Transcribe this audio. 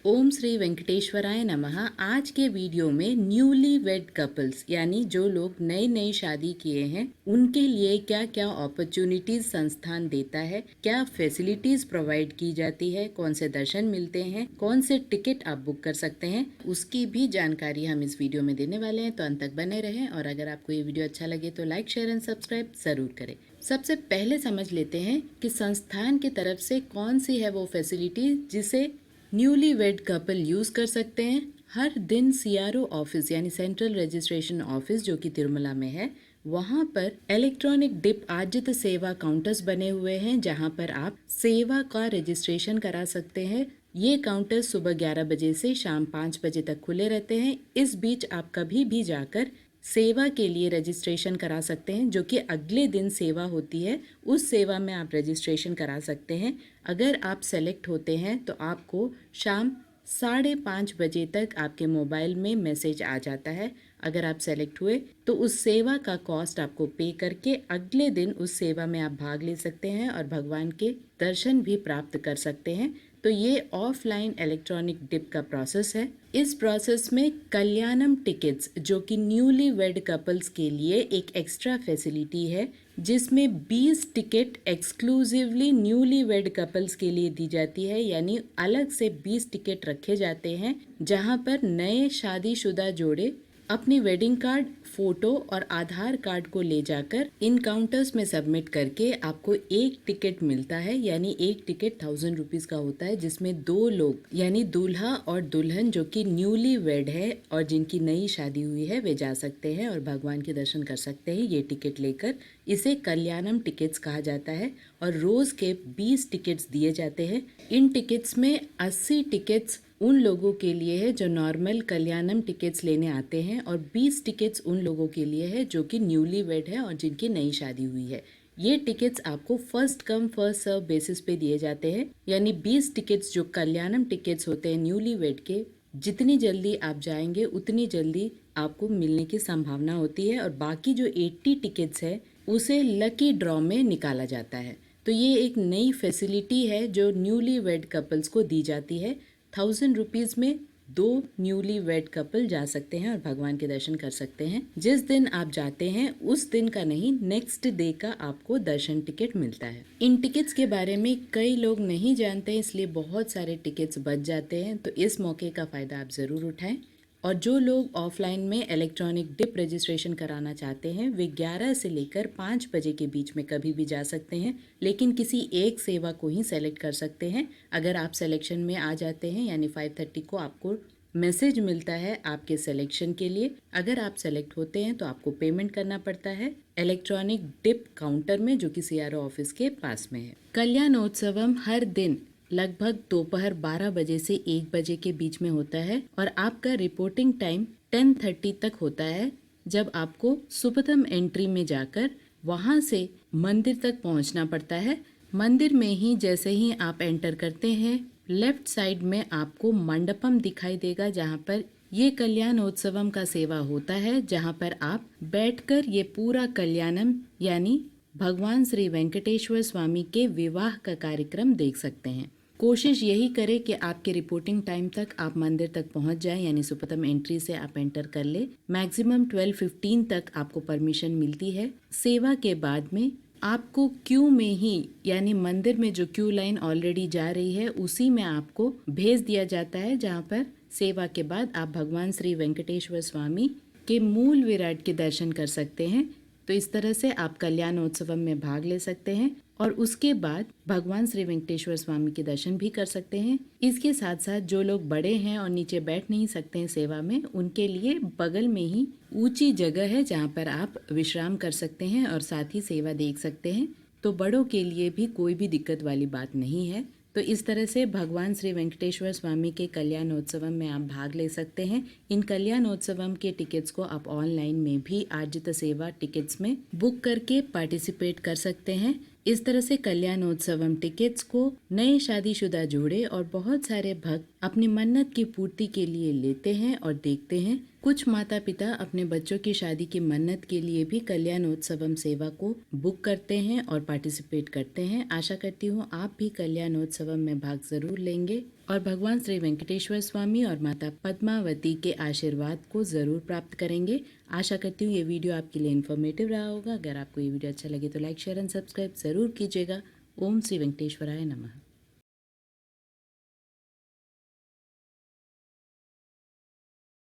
ओम श्री वेंकटेश्वराय नमः। आज के वीडियो में न्यूली वेड कपल्स यानी जो लोग नई नई शादी किए हैं उनके लिए क्या क्या अपॉर्चुनिटीज संस्थान देता है, क्या फैसिलिटीज प्रोवाइड की जाती है, कौन से दर्शन मिलते हैं, कौन से टिकट आप बुक कर सकते हैं, उसकी भी जानकारी हम इस वीडियो में देने वाले हैं। तो अंत तक बने रहें और अगर आपको ये वीडियो अच्छा लगे तो लाइक, शेयर एंड सब्सक्राइब जरूर करें। सबसे पहले समझ लेते हैं कि संस्थान की तरफ से कौन सी है वो फैसिलिटी जिसे न्यूली वेड कपल यूज कर सकते हैं। हर दिन सीआरओ ऑफिस यानी सेंट्रल रजिस्ट्रेशन ऑफिस जो कि तिरुमला में है, वहां पर इलेक्ट्रॉनिक डिप आजित सेवा काउंटर्स बने हुए हैं जहां पर आप सेवा का रजिस्ट्रेशन करा सकते हैं। ये काउंटर्स सुबह 11 बजे से शाम 5 बजे तक खुले रहते हैं। इस बीच आप कभी भी जाकर सेवा के लिए रजिस्ट्रेशन करा सकते हैं, जो कि अगले दिन सेवा होती है उस सेवा में आप रजिस्ट्रेशन करा सकते हैं। अगर आप सेलेक्ट होते हैं तो आपको शाम 5:30 बजे तक आपके मोबाइल में मैसेज आ जाता है। अगर आप सेलेक्ट हुए तो उस सेवा का कॉस्ट आपको पे करके अगले दिन उस सेवा में आप भाग ले सकते हैं और भगवान के दर्शन भी प्राप्त कर सकते हैं। तो ये ऑफलाइन इलेक्ट्रॉनिक डिप का प्रोसेस है। इस प्रोसेस में कल्याणम टिकट्स जो कि न्यूली वेड कपल्स के लिए एक एक्स्ट्रा फैसिलिटी है, जिसमें 20 ticket exclusively newly wed couples के लिए दी जाती है। यानी अलग से 20 टिकट रखे जाते हैं जहां पर नए शादीशुदा जोड़े अपनी वेडिंग कार्ड, फोटो और आधार कार्ड को ले जाकर इन काउंटर्स में सबमिट करके आपको एक टिकट मिलता है। यानी एक टिकट 1000 रुपीज का होता है, जिसमें 2 लोग यानी दूल्हा और दुल्हन जो कि न्यूली वेड है और जिनकी नई शादी हुई है वे जा सकते हैं और भगवान के दर्शन कर सकते हैं ये टिकट लेकर। इसे कल्याणम टिकट्स कहा जाता है और रोज के 20 टिकट्स दिए जाते हैं। इन टिकट्स में 80 टिकट्स उन लोगों के लिए है जो नॉर्मल कल्याणम टिकट्स लेने आते हैं और 20 टिकट्स उन लोगों के लिए है जो कि न्यूली वेड है और जिनकी नई शादी हुई है। ये टिकट्स आपको first come first serve basis पे दिए जाते हैं। यानी 20 टिकट्स जो कल्याणम टिकट्स होते हैं न्यूली वेड के, जितनी जल्दी आप जाएंगे उतनी जल्दी आपको मिलने की संभावना होती है और बाकी जो 80 टिकट्स है उसे लकी ड्रॉ में निकाला जाता है। तो ये एक नई फैसिलिटी है जो न्यूली वेड कपल्स को दी जाती है। 1000 रुपीज में 2 न्यूली वेड कपल जा सकते हैं और भगवान के दर्शन कर सकते हैं। जिस दिन आप जाते हैं उस दिन का नहीं, नेक्स्ट डे का आपको दर्शन टिकट मिलता है। इन टिकट्स के बारे में कई लोग नहीं जानते, इसलिए बहुत सारे टिकट्स बच जाते हैं। तो इस मौके का फायदा आप जरूर उठाएं। और जो लोग ऑफलाइन में इलेक्ट्रॉनिक डिप रजिस्ट्रेशन कराना चाहते हैं वे 11 से लेकर 5 बजे के बीच में कभी भी जा सकते हैं, लेकिन किसी एक सेवा को ही सेलेक्ट कर सकते हैं। अगर आप सिलेक्शन में आ जाते हैं यानी 5:30 को आपको मैसेज मिलता है आपके सिलेक्शन के लिए। अगर आप सेलेक्ट होते हैं तो आपको पेमेंट करना पड़ता है इलेक्ट्रॉनिक डिप काउंटर में जो कि सीआरओ ऑफिस के पास में है। कल्याणोत्सवम हर दिन लगभग दोपहर 12 बजे से 1 बजे के बीच में होता है और आपका रिपोर्टिंग टाइम 10:30 तक होता है, जब आपको सुपथम एंट्री में जाकर वहां से मंदिर तक पहुंचना पड़ता है। मंदिर में ही जैसे ही आप एंटर करते हैं लेफ्ट साइड में आपको मंडपम दिखाई देगा जहां पर ये कल्याणोत्सवम का सेवा होता है, जहां पर आप बैठकर ये पूरा कल्याणम यानी भगवान श्री वेंकटेश्वर स्वामी के विवाह का कार्यक्रम देख सकते हैं। कोशिश यही करें कि आपके रिपोर्टिंग टाइम तक आप मंदिर तक पहुंच जाएं, यानी सुपथम एंट्री से आप एंटर कर ले। मैक्सिमम 12:15 तक आपको परमिशन मिलती है। सेवा के बाद में आपको क्यू में ही यानी मंदिर में जो क्यू लाइन ऑलरेडी जा रही है उसी में आपको भेज दिया जाता है, जहां पर सेवा के बाद आप भगवान श्री वेंकटेश्वर स्वामी के मूल विराट के दर्शन कर सकते हैं। तो इस तरह से आप कल्याणोत्सव में भाग ले सकते हैं और उसके बाद भगवान श्री वेंकटेश्वर स्वामी के दर्शन भी कर सकते हैं। इसके साथ साथ जो लोग बड़े हैं और नीचे बैठ नहीं सकते हैं सेवा में, उनके लिए बगल में ही ऊंची जगह है जहां पर आप विश्राम कर सकते हैं और साथ ही सेवा देख सकते हैं। तो बड़ों के लिए भी कोई भी दिक्कत वाली बात नहीं है। तो इस तरह से भगवान श्री वेंकटेश्वर स्वामी के कल्याणोत्सवम में आप भाग ले सकते हैं। इन कल्याणोत्सवम के टिकट्स को आप ऑनलाइन में भी आर्जित सेवा टिकट्स में बुक करके पार्टिसिपेट कर सकते हैं। इस तरह से कल्याणोत्सवम टिकट्स को नए शादीशुदा जोड़े और बहुत सारे भक्त अपनी मन्नत की पूर्ति के लिए लेते हैं और देखते हैं। कुछ माता पिता अपने बच्चों की शादी की मन्नत के लिए भी कल्याणोत्सवम सेवा को बुक करते हैं और पार्टिसिपेट करते हैं। आशा करती हूँ आप भी कल्याणोत्सवम में भाग जरूर लेंगे और भगवान श्री वेंकटेश्वर स्वामी और माता पद्मावती के आशीर्वाद को ज़रूर प्राप्त करेंगे। आशा करती हूँ ये वीडियो आपके लिए इन्फॉर्मेटिव रहा होगा। अगर आपको ये वीडियो अच्छा लगे तो लाइक शेयर एंड सब्सक्राइब ज़रूर कीजिएगा। ओम श्री वेंकटेश्वराय नमः।